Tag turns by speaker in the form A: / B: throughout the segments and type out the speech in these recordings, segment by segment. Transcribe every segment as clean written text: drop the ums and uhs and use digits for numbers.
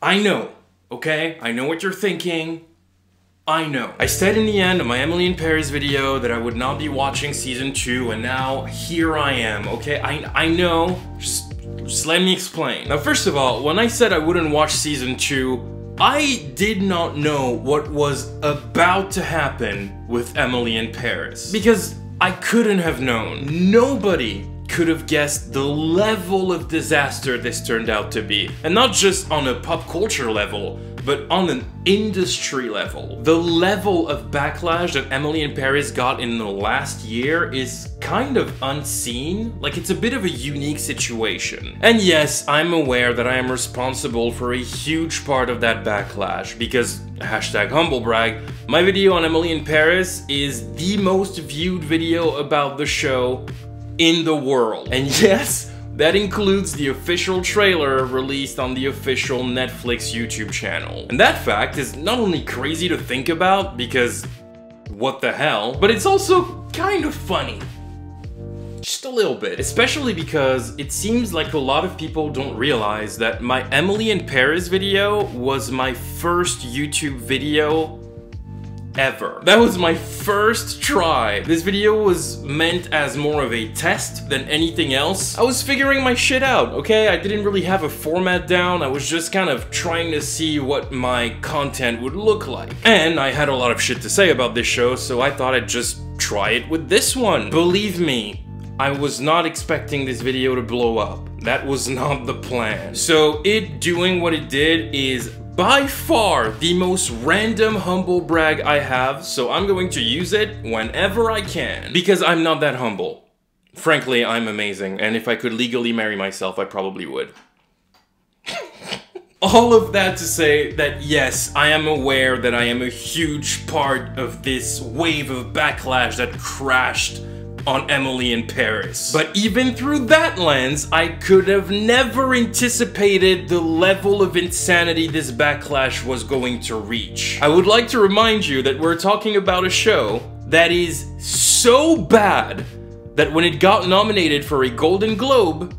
A: I know, okay? I know what you're thinking. I know. I said in the end of my Emily in Paris video that I would not be watching season 2, and now here I am, okay? I know. Just let me explain. Now, first of all, when I said I wouldn't watch season 2, I did not know what was about to happen with Emily in Paris. Because I couldn't have known. Nobody could have guessed the level of disaster this turned out to be. And not just on a pop culture level, but on an industry level. The level of backlash that Emily in Paris got in the last year is kind of unseen. Like, it's a bit of a unique situation. And yes, I'm aware that I am responsible for a huge part of that backlash, because, #humblebrag, my video on Emily in Paris is the most viewed video about the show in the world. And yes, that includes the official trailer released on the official Netflix YouTube channel. And that fact is not only crazy to think about, because what the hell, but it's also kind of funny. Just a little bit. Especially because it seems like a lot of people don't realize that my Emily in Paris video was my first YouTube video ever. That was my first try. This video was meant as more of a test than anything else. I was figuring my shit out, okay? I didn't really have a format down. I was just kind of trying to see what my content would look like. And I had a lot of shit to say about this show, so I thought I'd just try it with this one. Believe me, I was not expecting this video to blow up. That was not the plan. So it doing what it did is by far the most random humble brag I have, so I'm going to use it whenever I can. Because I'm not that humble. Frankly, I'm amazing, and if I could legally marry myself, I probably would. All of that to say that yes, I am aware that I am a huge part of this wave of backlash that crashed on Emily in Paris. But even through that lens, I could have never anticipated the level of insanity this backlash was going to reach. I would like to remind you that we're talking about a show that is so bad that when it got nominated for a Golden Globe,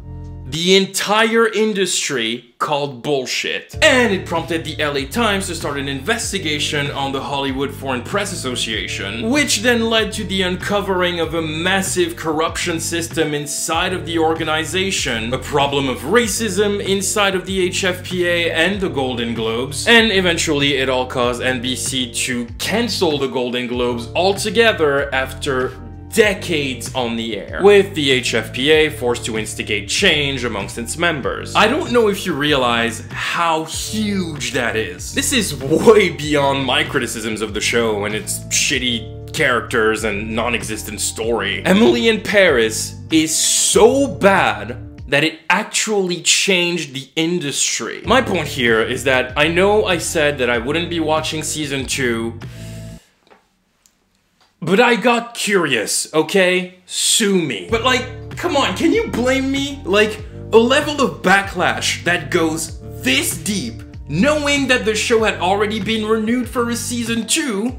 A: the entire industry called bullshit. And it prompted the LA Times to start an investigation on the Hollywood Foreign Press Association, which then led to the uncovering of a massive corruption system inside of the organization, a problem of racism inside of the HFPA and the Golden Globes, and eventually it all caused NBC to cancel the Golden Globes altogether after decades on the air, with the HFPA forced to instigate change amongst its members. I don't know if you realize how huge that is. This is way beyond my criticisms of the show and its shitty characters and non-existent story. Emily in Paris is so bad that it actually changed the industry. My point here is that I know I said that I wouldn't be watching season 2, but I got curious, okay? Sue me. But like, come on, can you blame me? Like, a level of backlash that goes this deep, knowing that the show had already been renewed for a season 2,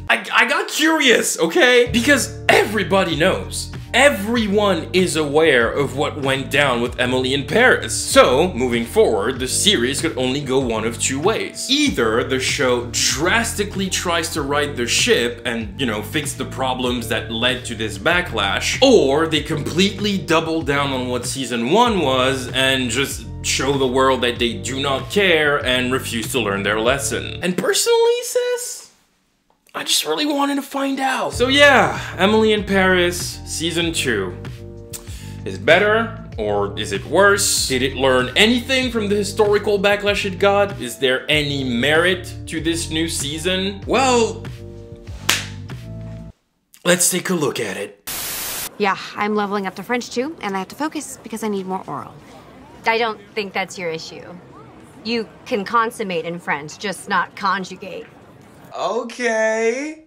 A: I got curious, okay? Because everybody knows. Everyone is aware of what went down with Emily in Paris. So, moving forward, the series could only go one of two ways. Either the show drastically tries to right the ship and, you know, fix the problems that led to this backlash, or they completely double down on what season 1 was and just show the world that they do not care and refuse to learn their lesson. And personally, sis, I just really wanted to find out. So yeah, Emily in Paris, season 2. Is it better or is it worse? Did it learn anything from the historical backlash it got? Is there any merit to this new season? Well, let's take a look at it.
B: Yeah, I'm leveling up to French too, and I have to focus because I need more oral.
C: I don't think that's your issue. You can consummate in French, just not conjugate.
D: Okay.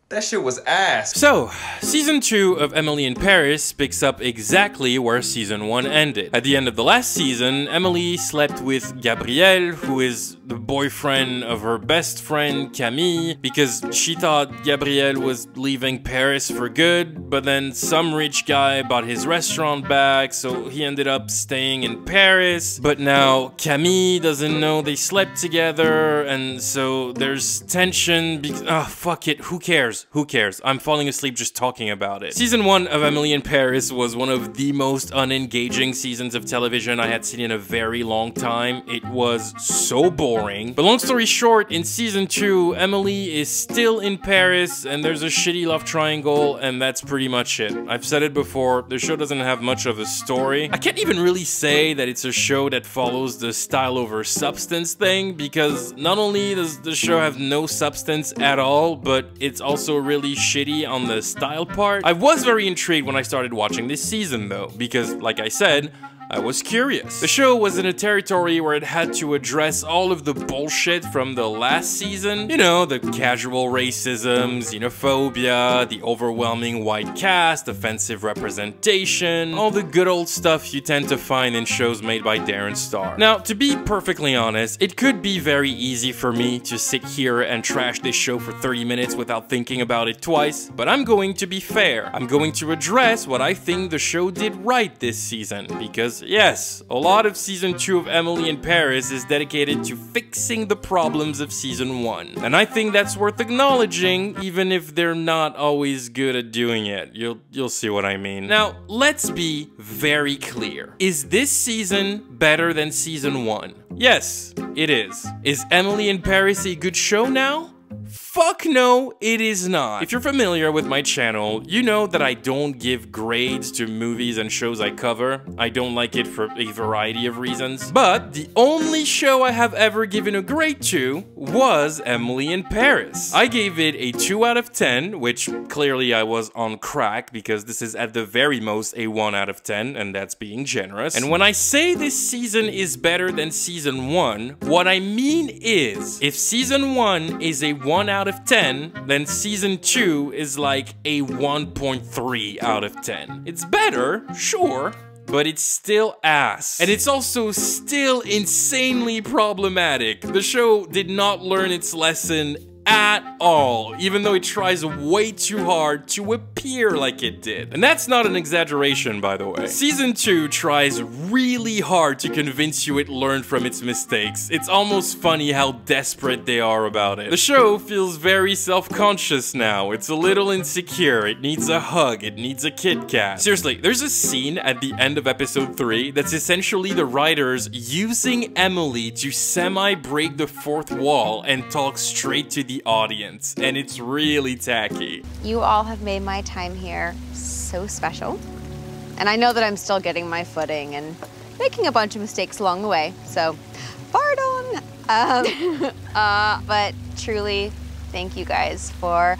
D: That shit was ass.
A: So, season 2 of Emily in Paris picks up exactly where season 1 ended. At the end of the last season, Emily slept with Gabriel, who is the boyfriend of her best friend Camille, because she thought Gabriel was leaving Paris for good, but then some rich guy bought his restaurant back, so he ended up staying in Paris. But now Camille doesn't know they slept together, and so there's tension because, fuck it, who cares? Who cares? I'm falling asleep just talking about it. Season 1 of Emily in Paris was one of the most unengaging seasons of television I had seen in a very long time. It was so boring. But long story short, in season 2, Emily is still in Paris and there's a shitty love triangle, and that's pretty much it. I've said it before, the show doesn't have much of a story. I can't even really say that it's a show that follows the style over substance thing, because not only does the show have no substance at all, but it's also really shitty on the style part. I was very intrigued when I started watching this season though, because like I said, I was curious. The show was in a territory where it had to address all of the bullshit from the last season. You know, the casual racism, xenophobia, the overwhelming white cast, offensive representation, all the good old stuff you tend to find in shows made by Darren Star. Now, to be perfectly honest, it could be very easy for me to sit here and trash this show for 30 minutes without thinking about it twice, but I'm going to be fair. I'm going to address what I think the show did right this season, because yes, a lot of season 2 of Emily in Paris is dedicated to fixing the problems of season 1. And I think that's worth acknowledging, even if they're not always good at doing it. You'll see what I mean. Now, let's be very clear. Is this season better than season 1? Yes, it is. Is Emily in Paris a good show now? Fuck no, it is not. If you're familiar with my channel, you know that I don't give grades to movies and shows I cover. I don't like it for a variety of reasons. But the only show I have ever given a grade to was Emily in Paris. I gave it a 2 out of 10, which clearly I was on crack, because this is at the very most a 1 out of 10, and that's being generous. And when I say this season is better than season 1, what I mean is, if season 1 is a 1 out of 10, then season 2 is like a 1.3 out of 10. It's better, sure, but it's still ass. And it's also still insanely problematic. The show did not learn its lesson at all, even though it tries way too hard to appear like it did. And that's not an exaggeration, by the way. Season 2 tries really hard to convince you it learned from its mistakes. It's almost funny how desperate they are about it. The show feels very self-conscious now. It's a little insecure. It needs a hug. It needs a Kit Kat. Seriously, there's a scene at the end of episode 3 that's essentially the writers using Emily to semi-break the fourth wall and talk straight to the audience, and it's really tacky.
B: You all have made my time here so special. And I know that I'm still getting my footing and making a bunch of mistakes along the way, so pardon. But truly, thank you guys for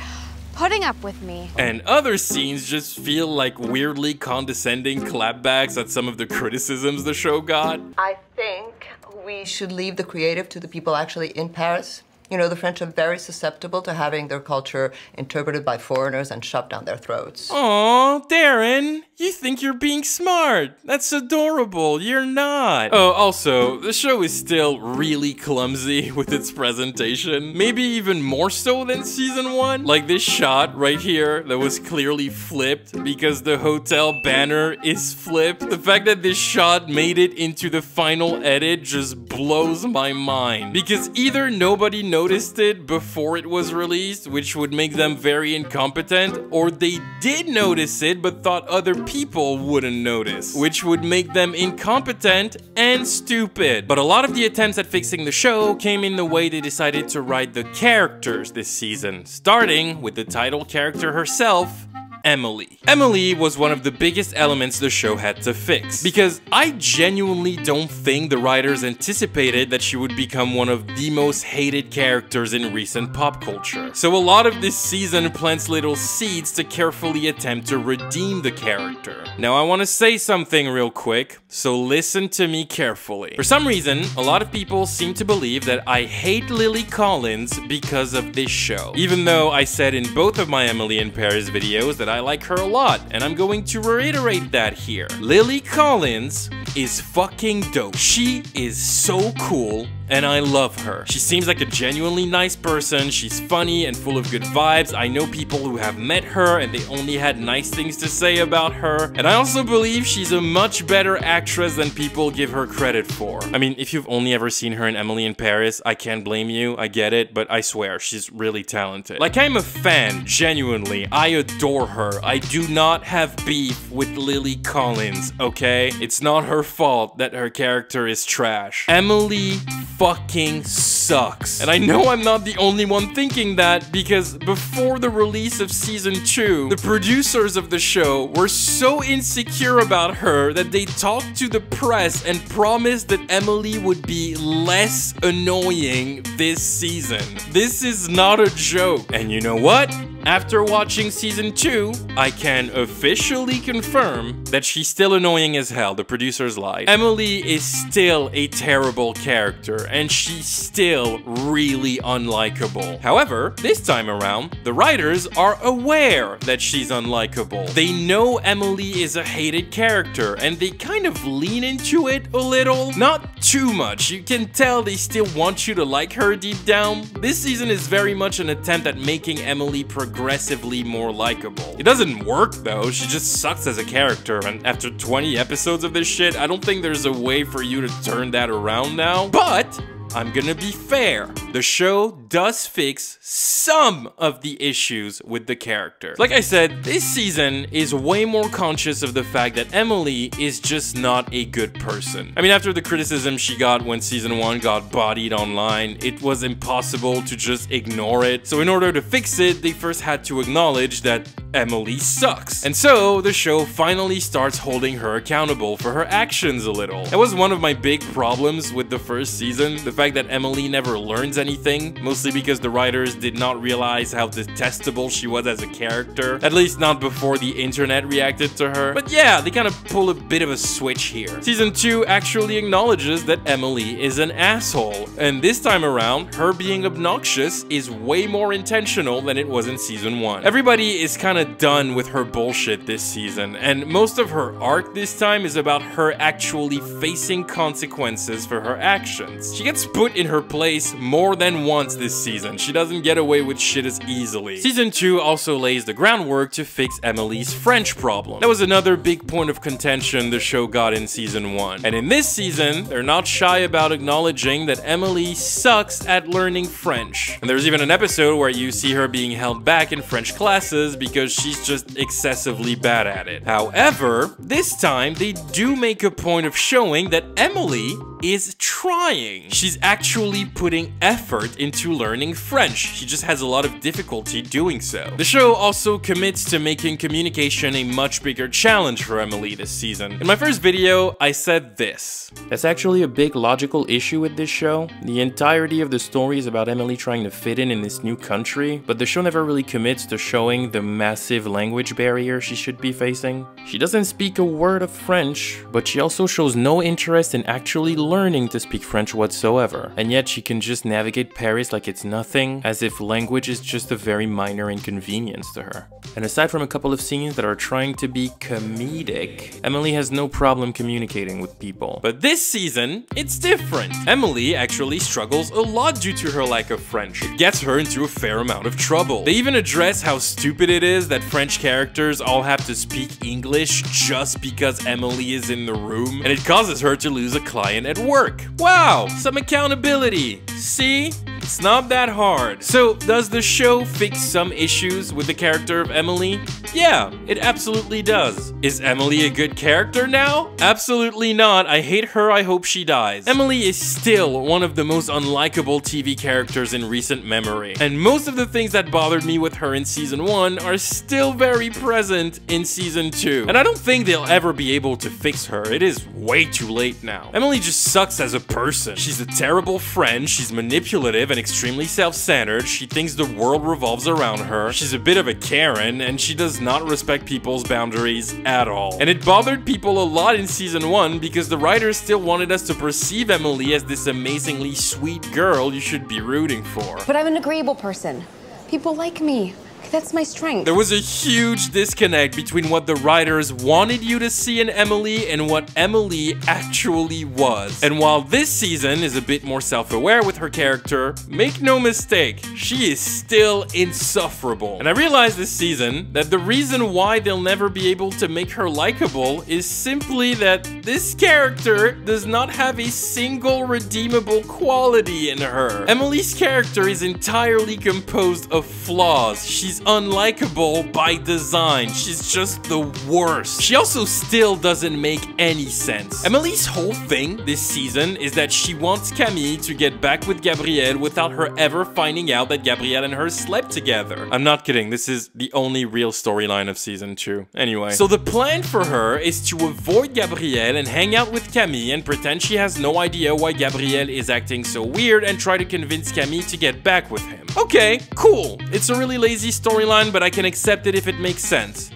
B: putting up with me.
A: And other scenes just feel like weirdly condescending clapbacks at some of the criticisms the show got.
E: I think we should leave the creative to the people actually in Paris. You know, the French are very susceptible to having their culture interpreted by foreigners and shoved down their throats.
A: Aw, Darren, you think you're being smart. That's adorable. You're not. Oh, also, the show is still really clumsy with its presentation. Maybe even more so than season 1. Like this shot right here that was clearly flipped because the hotel banner is flipped. The fact that this shot made it into the final edit just blows my mind. Because either nobody noticed it before it was released, which would make them very incompetent, or they did notice it but thought other people wouldn't notice, which would make them incompetent and stupid. But a lot of the attempts at fixing the show came in the way they decided to write the characters this season, starting with the title character herself, Emily. Emily was one of the biggest elements the show had to fix, because I genuinely don't think the writers anticipated that she would become one of the most hated characters in recent pop culture. So a lot of this season plants little seeds to carefully attempt to redeem the character. Now I want to say something real quick, so listen to me carefully. For some reason, a lot of people seem to believe that I hate Lily Collins because of this show, even though I said in both of my Emily in Paris videos that I like her a lot, and I'm going to reiterate that here. Lily Collins is fucking dope. She is so cool, and I love her. She seems like a genuinely nice person, she's funny and full of good vibes. I know people who have met her and they only had nice things to say about her. And I also believe she's a much better actress than people give her credit for. I mean, if you've only ever seen her in Emily in Paris, I can't blame you, I get it, but I swear, she's really talented. Like, I'm a fan, genuinely. I adore her. I do not have beef with Lily Collins, okay? It's not her fault that her character is trash. Emily fucking sucks. And I know I'm not the only one thinking that, because before the release of season 2, the producers of the show were so insecure about her that they talked to the press and promised that Emily would be less annoying this season. This is not a joke. And you know what? After watching season 2, I can officially confirm that she's still annoying as hell. The producers lied. Emily is still a terrible character, and she's still really unlikable. However, this time around, the writers are aware that she's unlikable. They know Emily is a hated character, and they kind of lean into it a little. Not too much. You can tell they still want you to like her deep down. This season is very much an attempt at making Emily progressively more likable. It doesn't work though, she just sucks as a character, and after 20 episodes of this shit, I don't think there's a way for you to turn that around now. But I'm gonna be fair. The show does fix some of the issues with the character. Like I said, this season is way more conscious of the fact that Emily is just not a good person. I mean, after the criticism she got when season 1 got bodied online, it was impossible to just ignore it. So in order to fix it, they first had to acknowledge that Emily sucks. And so the show finally starts holding her accountable for her actions a little. That was one of my big problems with the first season, the fact that Emily never learns anything, mostly because the writers did not realize how detestable she was as a character, at least not before the internet reacted to her. But yeah, they kind of pull a bit of a switch here. Season 2 actually acknowledges that Emily is an asshole, and this time around, her being obnoxious is way more intentional than it was in season 1. Everybody is kind of done with her bullshit this season, and most of her arc this time is about her actually facing consequences for her actions. She gets put in her place more than once this season. She doesn't get away with shit as easily. Season 2 also lays the groundwork to fix Emily's French problem. That was another big point of contention the show got in season 1. And in this season, they're not shy about acknowledging that Emily sucks at learning French. And there's even an episode where you see her being held back in French classes because she's just excessively bad at it. However, this time they do make a point of showing that Emily is trying. She's actually putting effort into learning French. She just has a lot of difficulty doing so. The show also commits to making communication a much bigger challenge for Emily this season. In my first video, I said this. That's actually a big logical issue with this show. The entirety of the story is about Emily trying to fit in this new country, but the show never really commits to showing the massive language barrier she should be facing. She doesn't speak a word of French, but she also shows no interest in actually learning to speak French whatsoever, and yet she can just navigate Paris like it's nothing, as if language is just a very minor inconvenience to her. And aside from a couple of scenes that are trying to be comedic, Emily has no problem communicating with people. But this season, it's different. Emily actually struggles a lot due to her lack of French. It gets her into a fair amount of trouble. They even address how stupid it is that French characters all have to speak English just because Emily is in the room, and it causes her to lose a client at work. Wow, some accountability. See? It's not that hard. So, does the show fix some issues with the character of Emily? Yeah, it absolutely does. Is Emily a good character now? Absolutely not. I hate her. I hope she dies. Emily is still one of the most unlikable TV characters in recent memory. And most of the things that bothered me with her in season 1 are still very present in season 2. And I don't think they'll ever be able to fix her. It is way too late now. Emily just sucks as a person. She's a terrible friend. She's manipulative and extremely self-centered. She thinks the world revolves around her. She's a bit of a Karen, and she does not respect people's boundaries at all. And it bothered people a lot in season 1 because the writers still wanted us to perceive Emily as this amazingly sweet girl you should be rooting for.
B: But I'm an agreeable person. People like me. That's my strength.
A: There was a huge disconnect between what the writers wanted you to see in Emily and what Emily actually was. And while this season is a bit more self-aware with her character, make no mistake, she is still insufferable. And I realized this season that the reason why they'll never be able to make her likable is simply that this character does not have a single redeemable quality in her. Emily's character is entirely composed of flaws. She's unlikable by design. She's just the worst. She also still doesn't make any sense. Emily's whole thing this season is that she wants Camille to get back with Gabrielle without her ever finding out that Gabrielle and her slept together. I'm not kidding. This is the only real storyline of season 2. Anyway, so the plan for her is to avoid Gabrielle and hang out with Camille and pretend she has no idea why Gabrielle is acting so weird and try to convince Camille to get back with him. Okay, cool. It's a really lazy storyline, but I can accept it if it makes sense.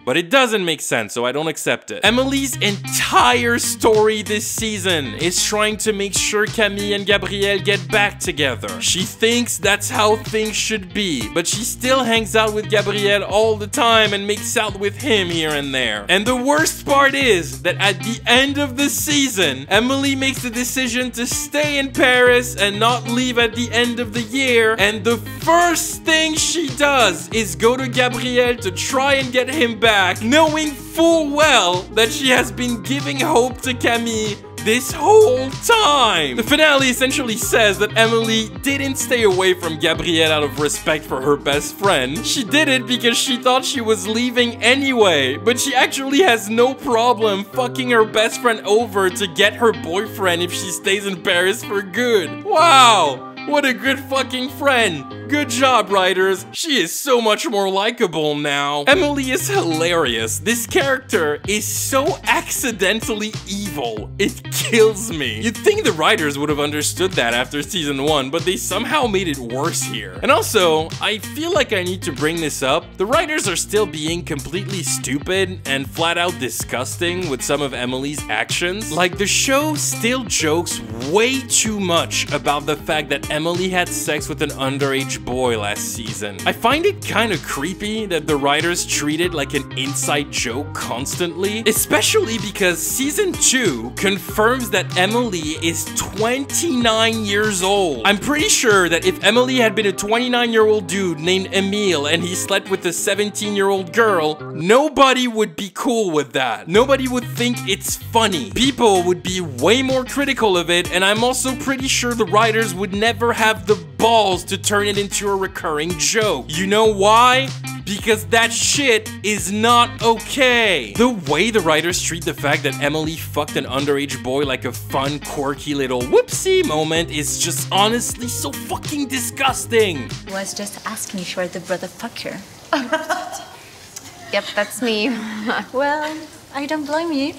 A: But it doesn't make sense, so I don't accept it. Emily's entire story this season is trying to make sure Camille and Gabrielle get back together. She thinks that's how things should be, but she still hangs out with Gabrielle all the time and makes out with him here and there. And the worst part is that at the end of the season, Emily makes the decision to stay in Paris and not leave at the end of the year, and the first thing she does is go to Gabrielle to try and get him back, knowing full well that she has been giving hope to Camille this whole time. The finale essentially says that Emily didn't stay away from Gabrielle out of respect for her best friend. She did it because she thought she was leaving anyway, but she actually has no problem fucking her best friend over to get her boyfriend if she stays in Paris for good. Wow! What a good fucking friend. Good job, writers. She is so much more likable now. Emily is hilarious. This character is so accidentally evil. It kills me. You'd think the writers would have understood that after season 1, but they somehow made it worse here. And also, I feel like I need to bring this up. The writers are still being completely stupid and flat out disgusting with some of Emily's actions. Like, the show still jokes way too much about the fact that Emily had sex with an underage boy last season. I find it kind of creepy that the writers treat it like an inside joke constantly, especially because season 2 confirms that Emily is 29 years old. I'm pretty sure that if Emily had been a 29-year-old dude named Emile and he slept with a 17-year-old girl, nobody would be cool with that. Nobody would think it's funny. People would be way more critical of it, and I'm also pretty sure the writers would never have the balls to turn it into a recurring joke. You know why? Because that shit is not okay. The way the writers treat the fact that Emily fucked an underage boy like a fun, quirky little whoopsie moment is just honestly so fucking disgusting.
D: Was just asking if you're the brother fucker.
B: Yep, that's me.
D: Well, I don't blame you.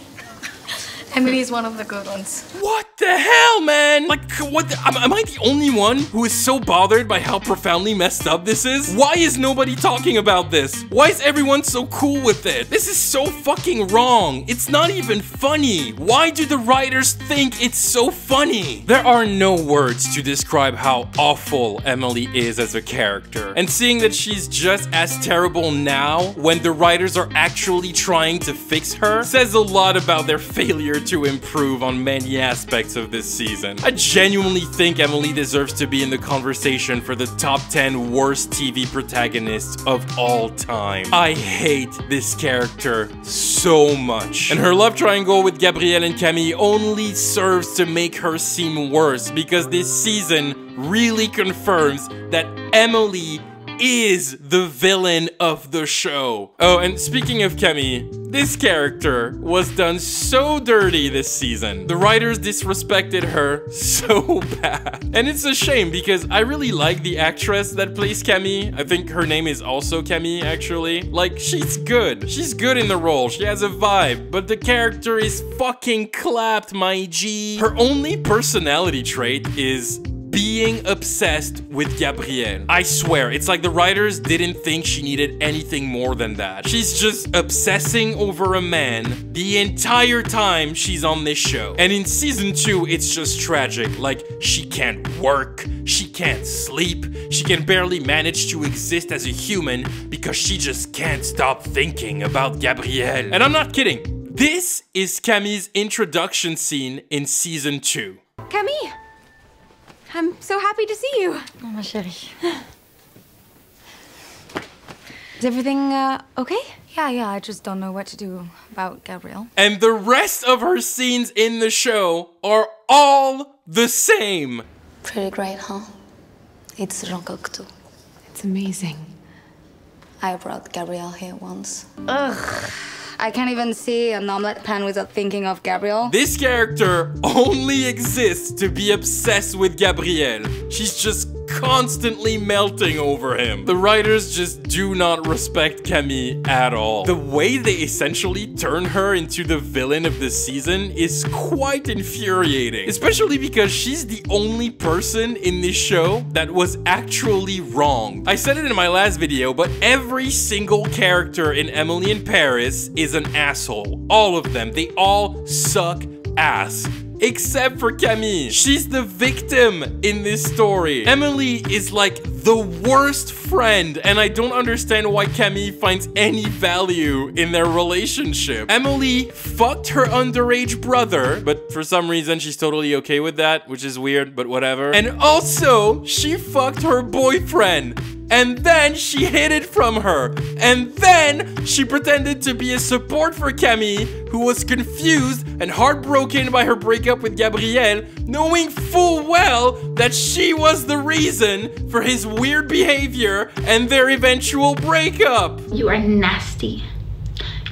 D: Emily is one of the good ones.
A: What the hell, man? Like, what am I the only one who is so bothered by how profoundly messed up this is? Why is nobody talking about this? Why is everyone so cool with it? This is so fucking wrong. It's not even funny. Why do the writers think it's so funny? There are no words to describe how awful Emily is as a character. And seeing that she's just as terrible now when the writers are actually trying to fix her says a lot about their failure her to improve on many aspects of this season. I genuinely think Emily deserves to be in the conversation for the top 10 worst TV protagonists of all time. I hate this character so much. And her love triangle with Gabrielle and Camille only serves to make her seem worse, because this season really confirms that Emily is the villain of the show. Oh, and speaking of Camille, this character was done so dirty this season. The writers disrespected her so bad. And it's a shame because I really like the actress that plays Camille. I think her name is also Camille, actually. Like, she's good. She's good in the role. She has a vibe. But the character is fucking clapped, my G. Her only personality trait is being obsessed with Gabrielle. I swear, it's like the writers didn't think she needed anything more than that. She's just obsessing over a man the entire time she's on this show. And in season 2, it's just tragic. Like, she can't work, she can't sleep, she can barely manage to exist as a human because she just can't stop thinking about Gabrielle. And I'm not kidding. This is Camille's introduction scene in season 2.
B: Camille! I'm so happy to see you.
D: Oh, ma chérie.
B: Is everything okay?
D: Yeah, I just don't know what to do about Gabrielle.
A: And the rest of her scenes in the show are all the same.
D: Pretty great, huh? It's Jean-Coq too.
B: It's amazing.
D: I brought Gabrielle here once. Ugh. I can't even see an omelette pan without thinking of Gabrielle.
A: This character only exists to be obsessed with Gabrielle. She's just constantly melting over him. The writers just do not respect Camille at all. The way they essentially turn her into the villain of the season is quite infuriating, especially because she's the only person in this show that was actually wrong. I said it in my last video, but every single character in Emily in Paris is an asshole. All of them. They all suck ass. Except for Camille. She's the victim in this story. Emily is like the worst friend, and I don't understand why Camille finds any value in their relationship. Emily fucked her underage brother, but for some reason she's totally okay with that, which is weird, but whatever. And also, she fucked her boyfriend. And then she hid it from her. And then she pretended to be a support for Camille, who was confused and heartbroken by her breakup with Gabrielle, knowing full well that she was the reason for his weird behavior and their eventual breakup.
F: You are nasty.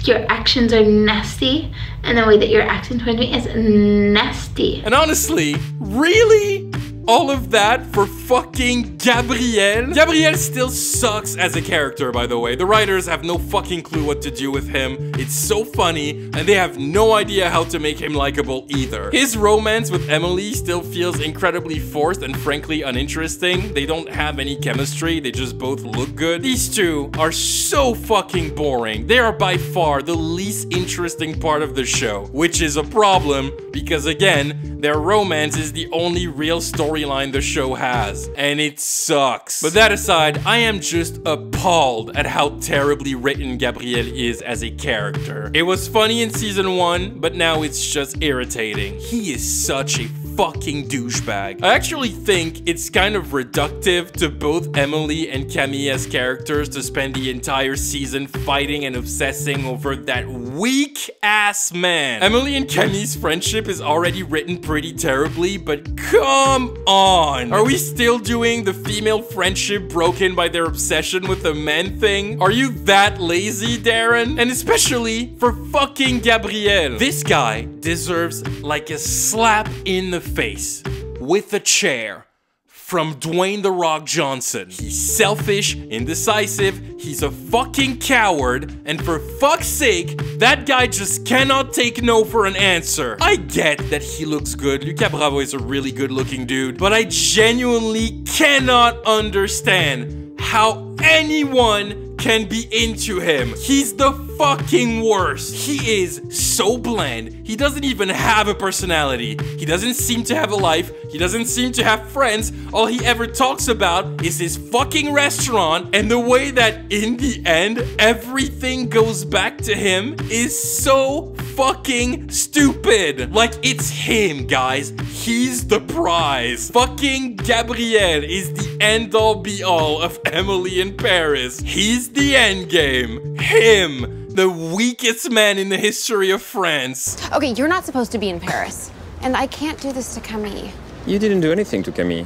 F: Your actions are nasty, and the way that you're acting towards me is nasty.
A: And honestly, really? All of that for fucking Gabrielle? Gabrielle still sucks as a character, by the way. The writers have no fucking clue what to do with him. It's so funny, and they have no idea how to make him likable either. His romance with Emily still feels incredibly forced and frankly uninteresting. They don't have any chemistry, they just both look good. These two are so fucking boring. They are by far the least interesting part of the show, which is a problem because, again, their romance is the only real storyline the show has, and it sucks. But that aside, I am just appalled at how terribly written Gabrielle is as a character. It was funny in season 1, but now it's just irritating. He is such a fucking douchebag. I actually think it's kind of reductive to both Emily and Camille as characters to spend the entire season fighting and obsessing over that weak-ass man. Emily and Camille's friendship is already written pretty terribly, but come on. Are we still doing the female friendship broken by their obsession with the men thing? Are you that lazy, Darren? And especially for fucking Gabrielle. This guy deserves like a slap in the face with a chair from Dwayne "The Rock" Johnson. He's selfish, indecisive, he's a fucking coward, and for fuck's sake, that guy just cannot take no for an answer. I get that he looks good, Lucas Bravo is a really good looking dude, but I genuinely cannot understand how anyone can be into him. He's the fucking worst. He is so bland. He doesn't even have a personality. He doesn't seem to have a life. He doesn't seem to have friends. All he ever talks about is his fucking restaurant, and the way that in the end everything goes back to him is so fucking stupid. Like, it's him, guys. He's the prize. Fucking Gabriel is the end-all be-all of Emily in Paris. He's the end game. Him, the weakest man in the history of France.
G: Okay, you're not supposed to be in Paris. And I can't do this to Camille.
H: You didn't do anything to Camille.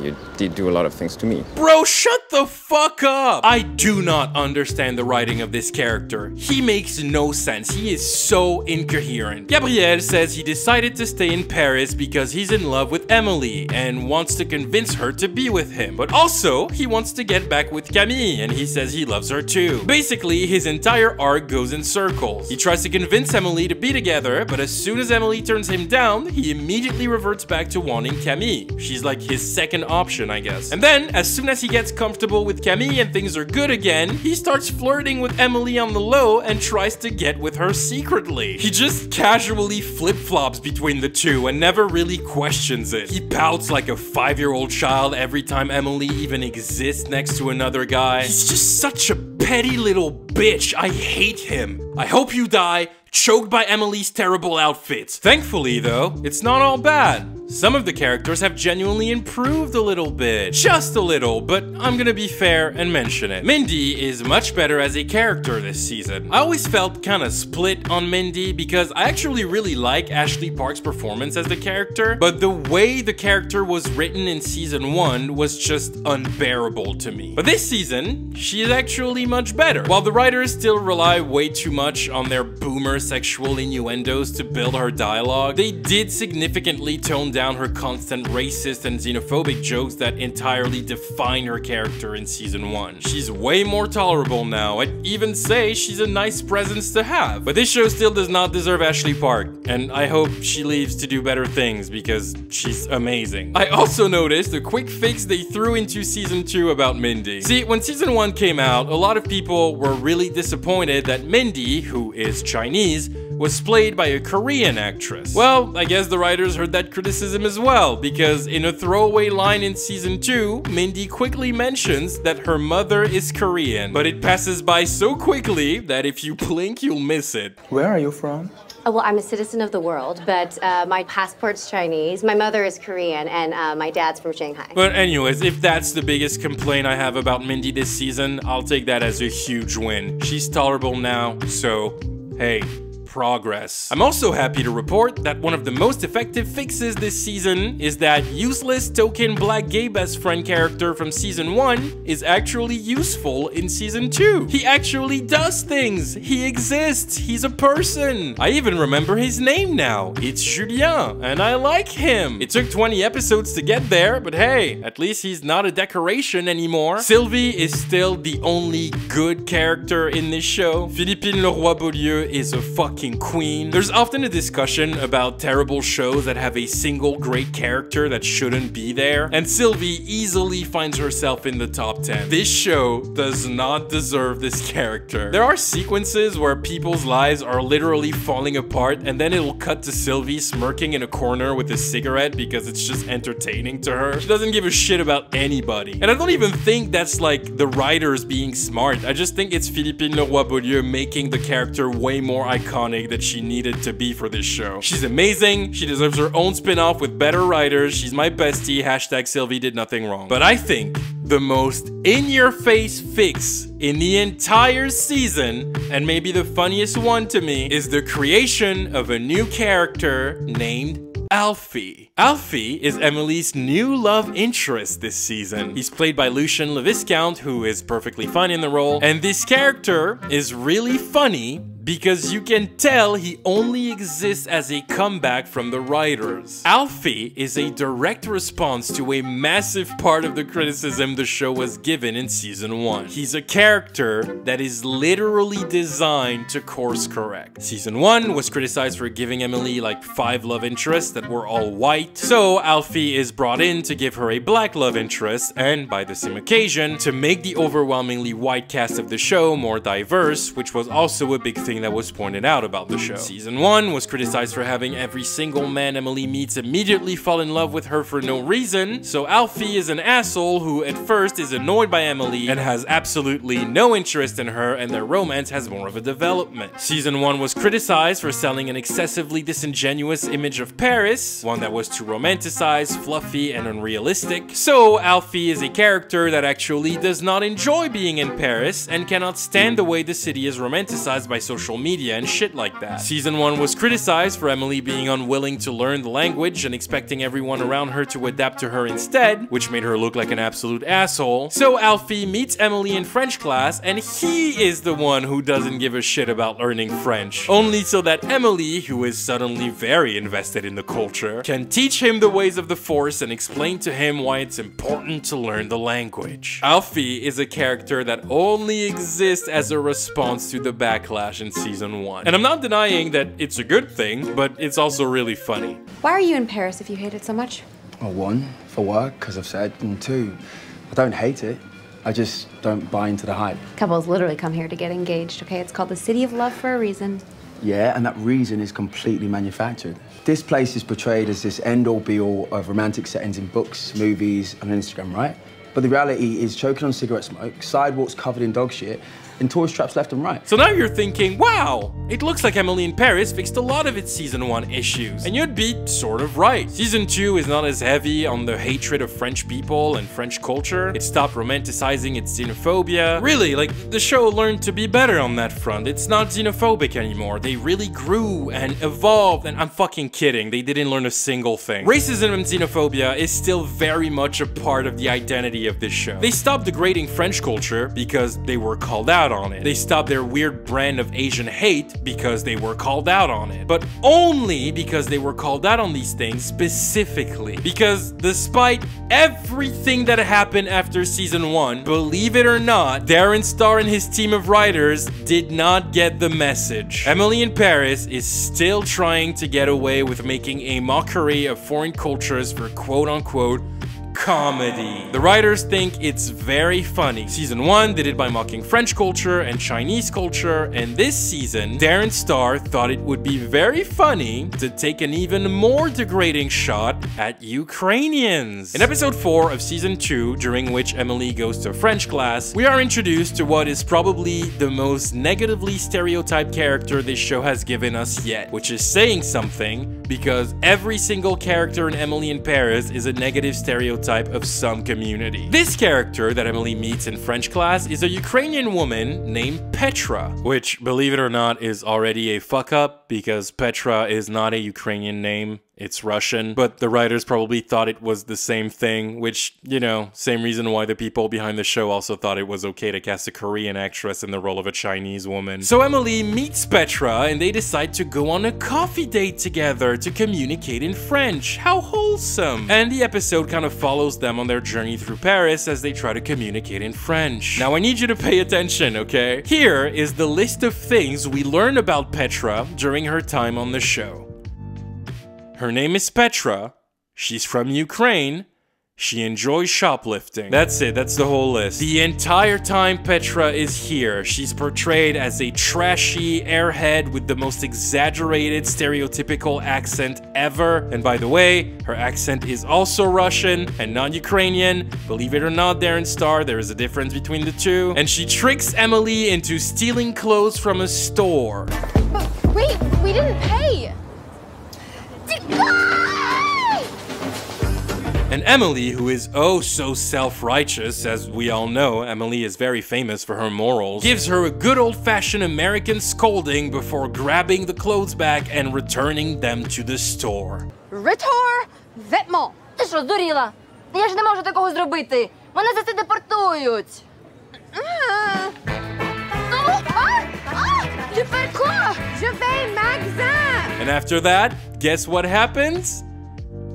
H: You did do a lot of things to me.
A: Bro, shut the fuck up! I do not understand the writing of this character. He makes no sense. He is so incoherent. Gabriel says he decided to stay in Paris because he's in love with Emily and wants to convince her to be with him. But also, he wants to get back with Camille, and he says he loves her too. Basically, his entire arc goes in circles. He tries to convince Emily to be together, but as soon as Emily turns him down, he immediately reverts back to wanting Camille. She's like his second option, I guess. And then, as soon as he gets comfortable with Camille and things are good again, he starts flirting with Emily on the low and tries to get with her secretly. He just casually flip-flops between the two and never really questions it. He pouts like a 5-year-old child every time Emily even exists next to another guy. He's just such a petty little bitch. I hate him. I hope you die, choked by Emily's terrible outfits. Thankfully, though, it's not all bad. Some of the characters have genuinely improved a little bit. Just a little, but I'm gonna be fair and mention it. Mindy is much better as a character this season. I always felt kinda split on Mindy because I actually really like Ashley Park's performance as the character, but the way the character was written in season 1 was just unbearable to me. But this season, she is actually much better. While the writers still rely way too much on their boomer sexual innuendos to build her dialogue, they did significantly tone down her constant racist and xenophobic jokes that entirely define her character in season 1. She's way more tolerable now. I'd even say she's a nice presence to have. But this show still does not deserve Ashley Park, and I hope she leaves to do better things because she's amazing. I also noticed a quick fix they threw into season 2 about Mindy. See, when season 1 came out, a lot of people were really disappointed that Mindy, who is Chinese, was played by a Korean actress. Well, I guess the writers heard that criticism as well, because in a throwaway line in season 2, Mindy quickly mentions that her mother is Korean, but it passes by so quickly that if you blink, you'll miss it.
I: Where are you from?
G: Well, I'm a citizen of the world, but my passport's Chinese, my mother is Korean, and my dad's from Shanghai.
A: But anyways, if that's the biggest complaint I have about Mindy this season, I'll take that as a huge win. She's tolerable now, so hey. Progress. I'm also happy to report that one of the most effective fixes this season is that useless token black gay best friend character from season 1 is actually useful in season 2. He actually does things. He exists. He's a person. I even remember his name now. It's Julien, and I like him. It took 20 episodes to get there, but hey, at least he's not a decoration anymore. Sylvie is still the only good character in this show. Philippine Leroy-Beaulieu is a fucking queen. There's often a discussion about terrible shows that have a single great character that shouldn't be there, and Sylvie easily finds herself in the top 10. This show does not deserve this character. There are sequences where people's lives are literally falling apart, and then it'll cut to Sylvie smirking in a corner with a cigarette because it's just entertaining to her. She doesn't give a shit about anybody. And I don't even think that's like the writers being smart. I just think it's Philippine Leroy-Beaulieu making the character way more iconic that she needed to be for this show. She's amazing. She deserves her own spin-off with better writers. She's my bestie. Hashtag Sylvie did nothing wrong. But I think the most in-your-face fix in the entire season, and maybe the funniest one to me, is the creation of a new character named Alfie. Alfie is Emily's new love interest this season. He's played by Lucien Le Viscount, who is perfectly fine in the role, and this character is really funny because you can tell he only exists as a comeback from the writers. Alfie is a direct response to a massive part of the criticism the show was given in season 1. He's a character that is literally designed to course correct. Season 1 was criticized for giving Emily like 5 love interests that were all white, so Alfie is brought in to give her a black love interest, and by the same occasion, to make the overwhelmingly white cast of the show more diverse, which was also a big thing that was pointed out about the show. Season 1 was criticized for having every single man Emily meets immediately fall in love with her for no reason, so Alfie is an asshole who at first is annoyed by Emily and has absolutely no interest in her, and their romance has more of a development. Season 1 was criticized for selling an excessively disingenuous image of Paris, one that was too romanticized, fluffy, and unrealistic. So Alfie is a character that actually does not enjoy being in Paris and cannot stand the way the city is romanticized by social media and shit like that. Season 1 was criticized for Emily being unwilling to learn the language and expecting everyone around her to adapt to her instead, which made her look like an absolute asshole. So Alfie meets Emily in French class, and he is the one who doesn't give a shit about learning French, only so that Emily, who is suddenly very invested in the culture, can teach him the ways of the Force and explain to him why it's important to learn the language. Alfie is a character that only exists as a response to the backlash in season 1. And I'm not denying that it's a good thing, but it's also really funny.
B: Why are you in Paris if you hate it so much?
I: Well, 1, for work, because I've said, and 2, I don't hate it. I just don't buy into the hype.
B: Couples literally come here to get engaged, okay? It's called the City of Love for a reason.
I: Yeah, and that reason is completely manufactured. This place is portrayed as this end-all, be-all of romantic settings in books, movies, and Instagram, right? But the reality is choking on cigarette smoke, sidewalks covered in dog shit, and tourist traps left and right.
A: So now you're thinking, wow, it looks like Emily in Paris fixed a lot of its season 1 issues. And you'd be sort of right. Season 2 is not as heavy on the hatred of French people and French culture. It stopped romanticizing its xenophobia. Really, like, the show learned to be better on that front. It's not xenophobic anymore. They really grew and evolved, and I'm fucking kidding. They didn't learn a single thing. Racism and xenophobia is still very much a part of the identity of this show. They stopped degrading French culture because they were called out on it. They stopped their weird brand of Asian hate because they were called out on it. But only because they were called out on these things specifically. Because despite everything that happened after season 1, believe it or not, Darren Star and his team of writers did not get the message. Emily in Paris is still trying to get away with making a mockery of foreign cultures for quote-unquote comedy. The writers think it's very funny. Season 1 did it by mocking French culture and Chinese culture, and this season, Darren Star thought it would be very funny to take an even more degrading shot at Ukrainians. In episode 4 of season 2, during which Emily goes to French class, we are introduced to what is probably the most negatively stereotyped character this show has given us yet, which is saying something, because every single character in Emily in Paris is a negative stereotype of some community. This character that Emily meets in French class is a Ukrainian woman named Petra, which, believe it or not, is already a fuck up because Petra is not a Ukrainian name. It's Russian, but the writers probably thought it was the same thing, which, you know, same reason why the people behind the show also thought it was okay to cast a Korean actress in the role of a Chinese woman. So Emily meets Petra and they decide to go on a coffee date together to communicate in French. How wholesome! And the episode kind of follows them on their journey through Paris as they try to communicate in French. Now I need you to pay attention, okay? Here is the list of things we learn about Petra during her time on the show. Her name is Petra, she's from Ukraine, she enjoys shoplifting. That's it, that's the whole list. The entire time Petra is here, she's portrayed as a trashy airhead with the most exaggerated stereotypical accent ever. And by the way, her accent is also Russian and not Ukrainian. Believe it or not, Darren Star, there is a difference between the two. And she tricks Emily into stealing clothes from a store.
B: But wait, we didn't pay!
A: And Emily, who is oh so self-righteous, as we all know, Emily is very famous for her morals, gives her a good old-fashioned American scolding before grabbing the clothes back and returning them to the store.
B: Retour vêtements.
J: Ти що, здуріла? Я ж не можу такого зробити. Мене за це депортують. Tu fais quoi? Je vais magasin!
A: And after that, guess what happens?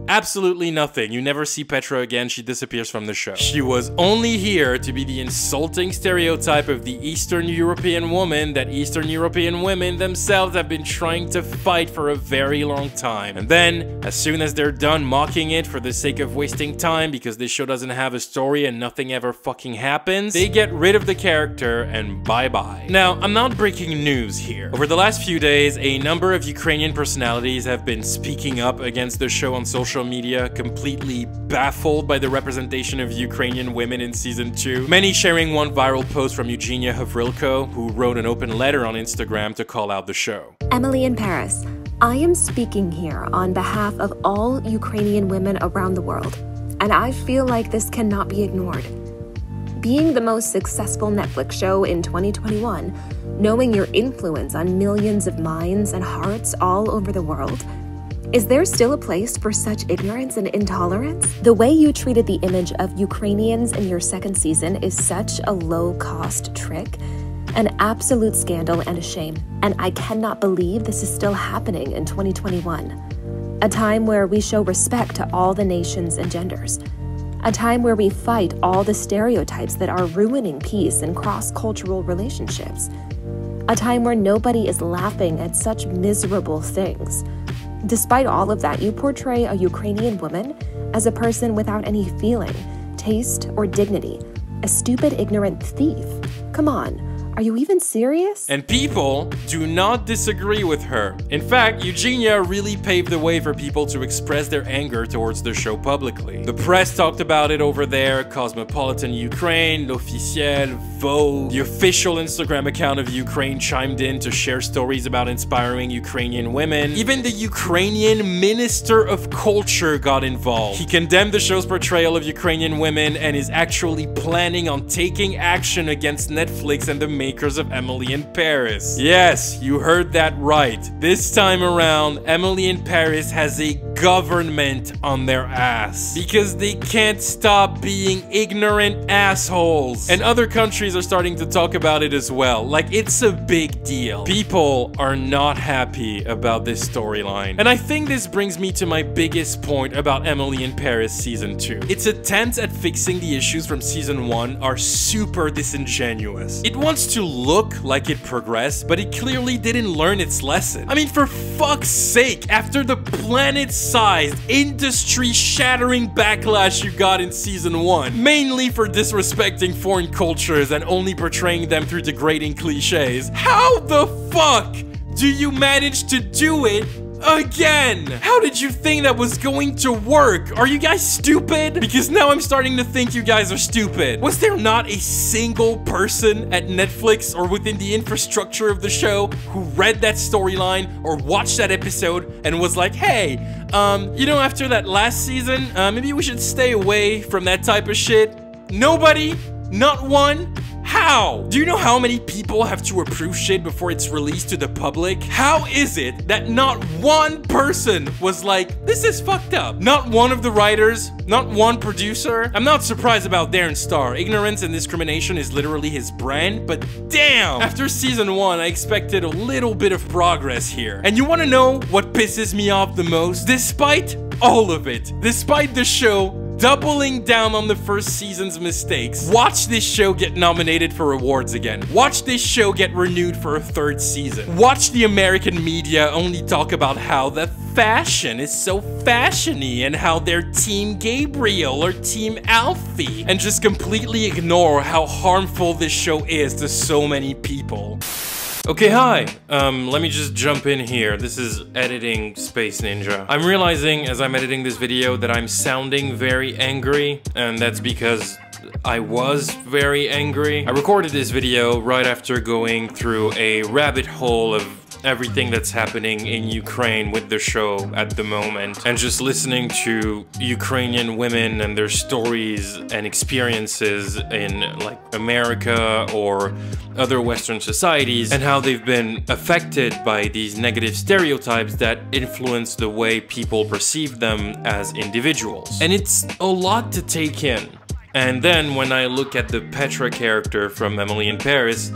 A: Absolutely nothing. You never see Petra again. She disappears from the show. She was only here to be the insulting stereotype of the Eastern European woman that Eastern European women themselves have been trying to fight for a very long time. And then, as soon as they're done mocking it for the sake of wasting time because this show doesn't have a story and nothing ever fucking happens, they get rid of the character and bye-bye. Now, I'm not breaking news here. Over the last few days, a number of Ukrainian personalities have been speaking up against the show on social media, completely baffled by the representation of Ukrainian women in season 2. Many sharing one viral post from Eugenia Havrylko, who wrote an open letter on Instagram to call out the show.
K: Emily in Paris, I am speaking here on behalf of all Ukrainian women around the world, and I feel like this cannot be ignored. Being the most successful Netflix show in 2021, knowing your influence on millions of minds and hearts all over the world, is there still a place for such ignorance and intolerance? The way you treated the image of Ukrainians in your second season is such a low-cost trick, an absolute scandal and a shame. And I cannot believe this is still happening in 2021. A time where we show respect to all the nations and genders. A time where we fight all the stereotypes that are ruining peace and cross-cultural relationships. A time where nobody is laughing at such miserable things. Despite all of that, you portray a Ukrainian woman as a person without any feeling, taste, or dignity. A stupid, ignorant thief. Come on, are you even serious?
A: And people do not disagree with her. In fact, Eugenia really paved the way for people to express their anger towards the show publicly. The press talked about it over there, Cosmopolitan Ukraine, L'Officiel, Vogue. The official Instagram account of Ukraine chimed in to share stories about inspiring Ukrainian women. Even the Ukrainian Minister of Culture got involved. He condemned the show's portrayal of Ukrainian women and is actually planning on taking action against Netflix and the makers of Emily in Paris. Yes, you heard that right. This time around, Emily in Paris has a government on their ass because they can't stop being ignorant assholes. And other countries are starting to talk about it as well. Like, it's a big deal. People are not happy about this storyline. And I think this brings me to my biggest point about Emily in Paris season 2. Its attempts at fixing the issues from season 1 are super disingenuous. It wants to look like it progressed, but it clearly didn't learn its lesson. I mean, for fuck's sake, after the planet-sized, industry-shattering backlash you got in season 1, mainly for disrespecting foreign cultures and only portraying them through degrading cliches, how the fuck do you manage to do it again? How did you think that was going to work? Are you guys stupid? Because now I'm starting to think you guys are stupid. Was there not a single person at Netflix or within the infrastructure of the show who read that storyline or watched that episode and was like, hey, you know, after that last season, maybe we should stay away from that type of shit? Nobody? Not one? How? Do you know how many people have to approve shit before it's released to the public? How is it that not one person was like, this is fucked up? Not one of the writers, not one producer. I'm not surprised about Darren Star. Ignorance and discrimination is literally his brand, but damn! After season 1, I expected a little bit of progress here. And you wanna know what pisses me off the most? Despite all of it, despite the show doubling down on the first season's mistakes, watch this show get nominated for awards again. Watch this show get renewed for a 3rd season. Watch the American media only talk about how the fashion is so fashiony and how they're Team Gabriel or Team Alfie, and just completely ignore how harmful this show is to so many people. Okay, hi. Let me just jump in here. This is editing Space Ninja. I'm realizing as I'm editing this video that I'm sounding very angry, and that's because I was very angry. I recorded this video right after going through a rabbit hole of everything that's happening in Ukraine with the show at the moment, and just listening to Ukrainian women and their stories and experiences in like America or other Western societies, and how they've been affected by these negative stereotypes that influence the way people perceive them as individuals. And it's a lot to take in. And then when I look at the Petra character from Emily in Paris,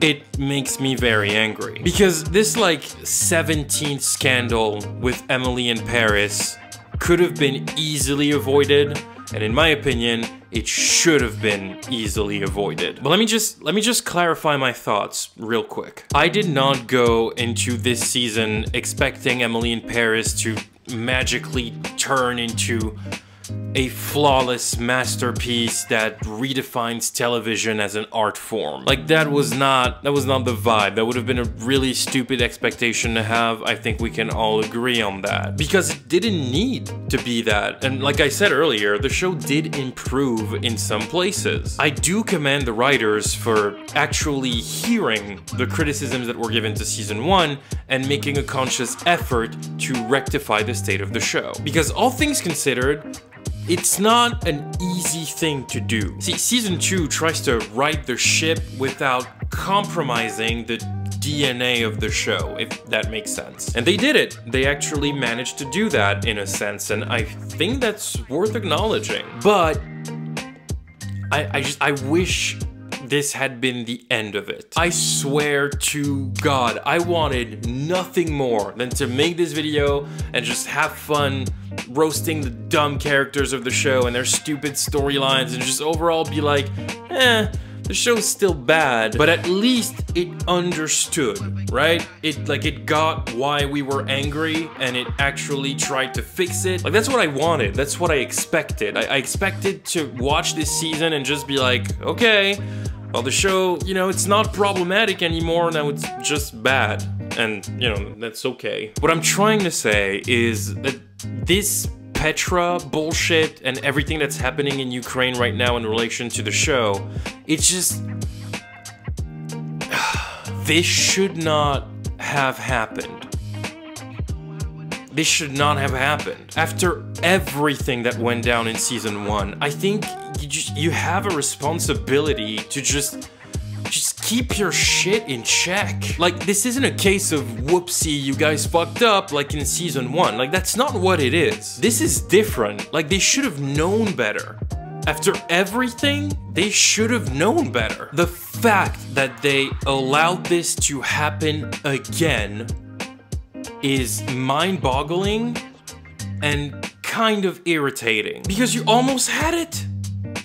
A: it makes me very angry. Because this like 17th scandal with Emily in Paris could have been easily avoided, and in my opinion, it should have been easily avoided. But let me just clarify my thoughts real quick. I did not go into this season expecting Emily in Paris to magically turn into a flawless masterpiece that redefines television as an art form. Like that was not the vibe. That would have been a really stupid expectation to have. I think we can all agree on that. Because it didn't need to be that. And like I said earlier, the show did improve in some places. I do commend the writers for actually hearing the criticisms that were given to season 1 and making a conscious effort to rectify the state of the show. Because all things considered, it's not an easy thing to do. See, season 2 tries to right the ship without compromising the DNA of the show, if that makes sense. And they did it. They actually managed to do that in a sense, and I think that's worth acknowledging. But I wish this had been the end of it. I swear to God, I wanted nothing more than to make this video and just have fun roasting the dumb characters of the show and their stupid storylines and just overall be like, the show's still bad, but at least it understood, right? It got why we were angry and it actually tried to fix it. Like, that's what I wanted. That's what I expected. I expected to watch this season and just be like, okay, well, the show, you know, it's not problematic anymore, now it's just bad. And, you know, that's okay. What I'm trying to say is that this Petra bullshit and everything that's happening in Ukraine right now in relation to the show, it's just... this should not have happened. This should not have happened. After everything that went down in season 1, I think you have a responsibility to just keep your shit in check. Like, this isn't a case of whoopsie, you guys fucked up like in season 1. Like, that's not what it is. This is different. Like, they should have known better. After everything, they should have known better. The fact that they allowed this to happen again is mind-boggling and kind of irritating. Because you almost had it.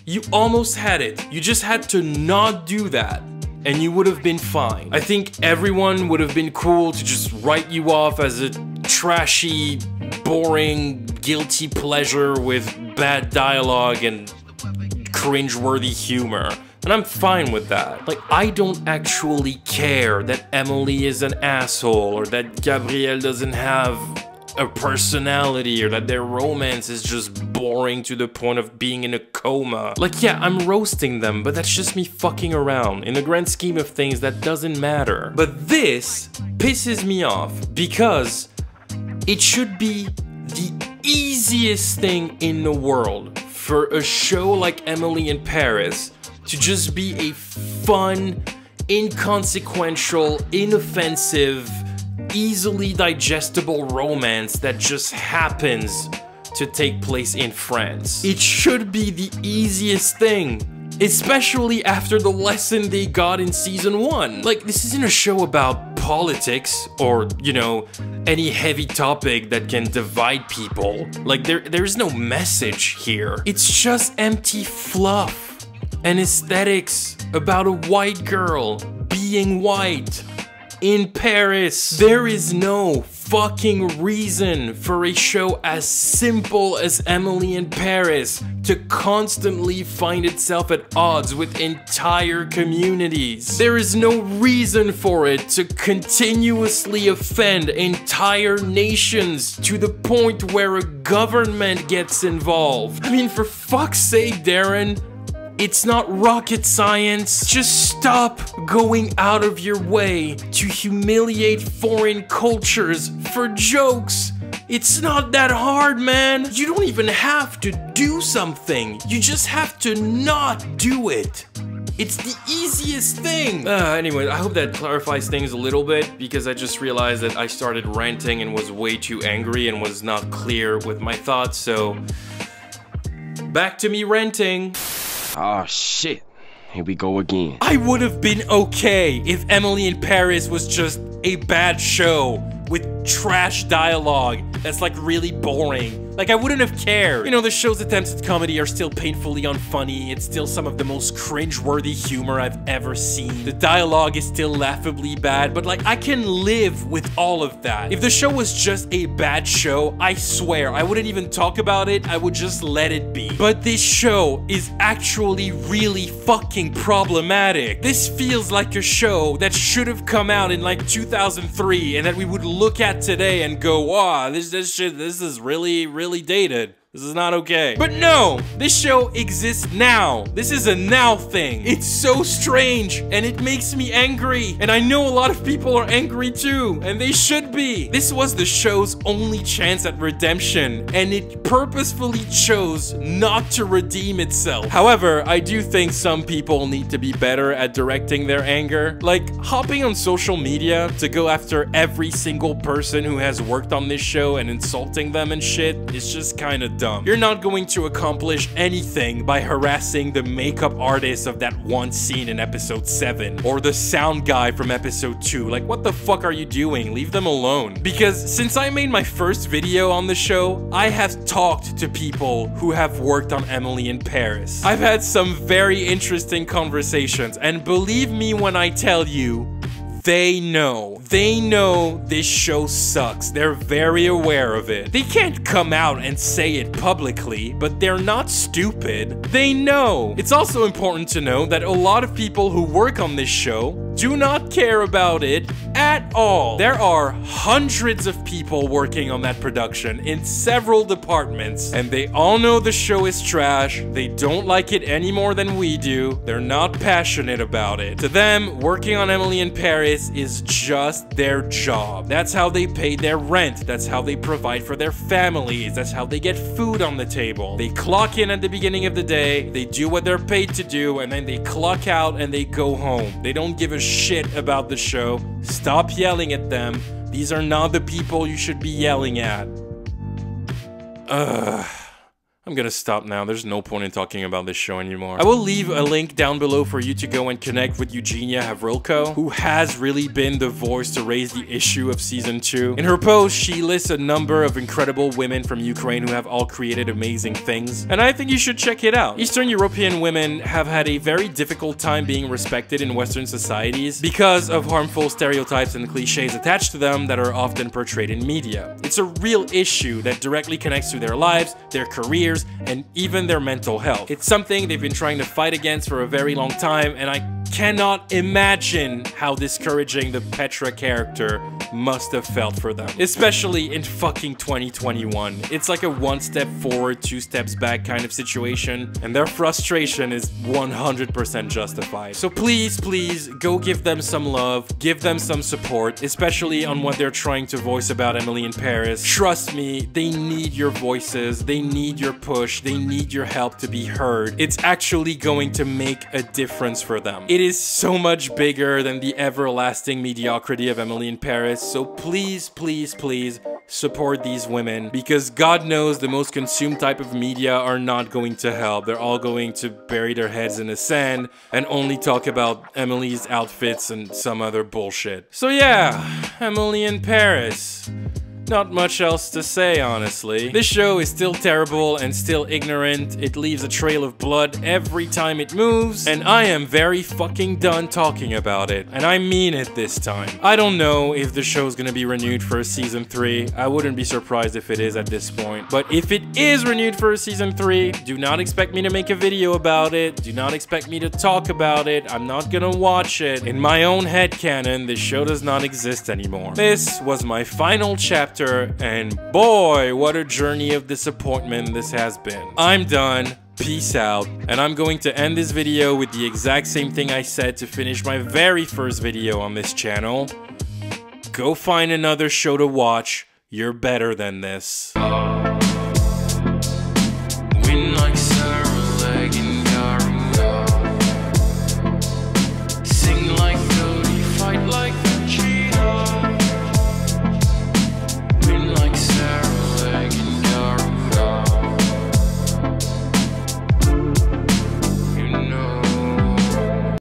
A: You almost had it. You just had to not do that, and you would have been fine. I think everyone would have been cool to just write you off as a trashy, boring, guilty pleasure with bad dialogue and cringe-worthy humor. And I'm fine with that. Like, I don't actually care that Emily is an asshole, or that Gabriel doesn't have a personality, or that their romance is just boring to the point of being in a coma. Like, yeah, I'm roasting them, but that's just me fucking around. In the grand scheme of things, that doesn't matter. But this pisses me off because it should be the easiest thing in the world for a show like Emily in Paris to just be a fun, inconsequential, inoffensive, easily digestible romance that just happens to take place in France. It should be the easiest thing, especially after the lesson they got in season 1. Like, this isn't a show about politics or, you know, any heavy topic that can divide people. Like, there's no message here. It's just empty fluff and aesthetics about a white girl being white in Paris. There is no fucking reason for a show as simple as Emily in Paris to constantly find itself at odds with entire communities. There is no reason for it to continuously offend entire nations to the point where a government gets involved. I mean, for fuck's sake, Darren, it's not rocket science. Just stop going out of your way to humiliate foreign cultures for jokes. It's not that hard, man. You don't even have to do something. You just have to not do it. It's the easiest thing. Anyway, I hope that clarifies things a little bit, because I just realized that I started ranting and was way too angry and was not clear with my thoughts, so back to me ranting.
L: Oh shit, Here we go again.
A: I would have been okay if Emily in Paris was just a bad show with trash dialogue that's like really boring. Like, I wouldn't have cared. You know, the show's attempts at comedy are still painfully unfunny. It's still some of the most cringe-worthy humor I've ever seen. The dialogue is still laughably bad, but like, I can live with all of that. If the show was just a bad show, I swear, I wouldn't even talk about it. I would just let it be. But this show is actually really fucking problematic. This feels like a show that should have come out in like 2003 and that we would look at today and go, wow, this is really dated. This is not okay. But no, this show exists now. This is a now thing. It's so strange and it makes me angry. And I know a lot of people are angry too, and they should be. This was the show's only chance at redemption, and it purposefully chose not to redeem itself. However, I do think some people need to be better at directing their anger. Like, hopping on social media to go after every single person who has worked on this show and insulting them and shit is just kind of dumb. You're not going to accomplish anything by harassing the makeup artist of that one scene in episode 7 or the sound guy from episode 2. Like, what the fuck are you doing? Leave them alone. Because since I made my first video on the show, I have talked to people who have worked on Emily in Paris. I've had some very interesting conversations, and believe me when I tell you, they know this show sucks. They're very aware of it. They can't come out and say it publicly, but they're not stupid. They know. It's also important to know that a lot of people who work on this show do not care about it at all. There are hundreds of people working on that production in several departments, and they all know the show is trash. They don't like it any more than we do. They're not passionate about it. To them, working on Emily in Paris is just their job. That's how they pay their rent. That's how they provide for their families. That's how they get food on the table. They clock in at the beginning of the day, they do what they're paid to do, and then they clock out and they go home. They don't give a shit about the show. Stop yelling at them. These are not the people you should be yelling at. I'm gonna stop now. There's no point in talking about this show anymore. I will leave a link down below for you to go and connect with Eugenia Havrylko, who has really been the voice to raise the issue of season 2. In her post, she lists a number of incredible women from Ukraine who have all created amazing things, and I think you should check it out. Eastern European women have had a very difficult time being respected in Western societies because of harmful stereotypes and cliches attached to them that are often portrayed in media. It's a real issue that directly connects to their lives, their careers, and even their mental health. It's something they've been trying to fight against for a very long time, and I cannot imagine how discouraging the Petra character must have felt for them, especially in fucking 2021. It's like a one step forward, two steps back kind of situation, and their frustration is 100% justified. So please, please go give them some love, give them some support, especially on what they're trying to voice about Emily in Paris. Trust me, they need your voices, they need your push, they need your help to be heard. It's actually going to make a difference for them. It is so much bigger than the everlasting mediocrity of Emily in Paris, so please, please, please support these women, because God knows the most consumed type of media are not going to help. They're all going to bury their heads in the sand and only talk about Emily's outfits and some other bullshit. So yeah, Emily in Paris. Not much else to say, honestly. This show is still terrible and still ignorant. It leaves a trail of blood every time it moves, and I am very fucking done talking about it. And I mean it this time. I don't know if the show's gonna be renewed for a season 3. I wouldn't be surprised if it is at this point. But if it is renewed for a season 3, do not expect me to make a video about it. Do not expect me to talk about it. I'm not gonna watch it. In my own headcanon, this show does not exist anymore. This was my final chapter, and boy, what a journey of disappointment this has been. I'm done. Peace out. And I'm going to end this video with the exact same thing I said to finish my very first video on this channel. Go find another show to watch. You're better than this. Win like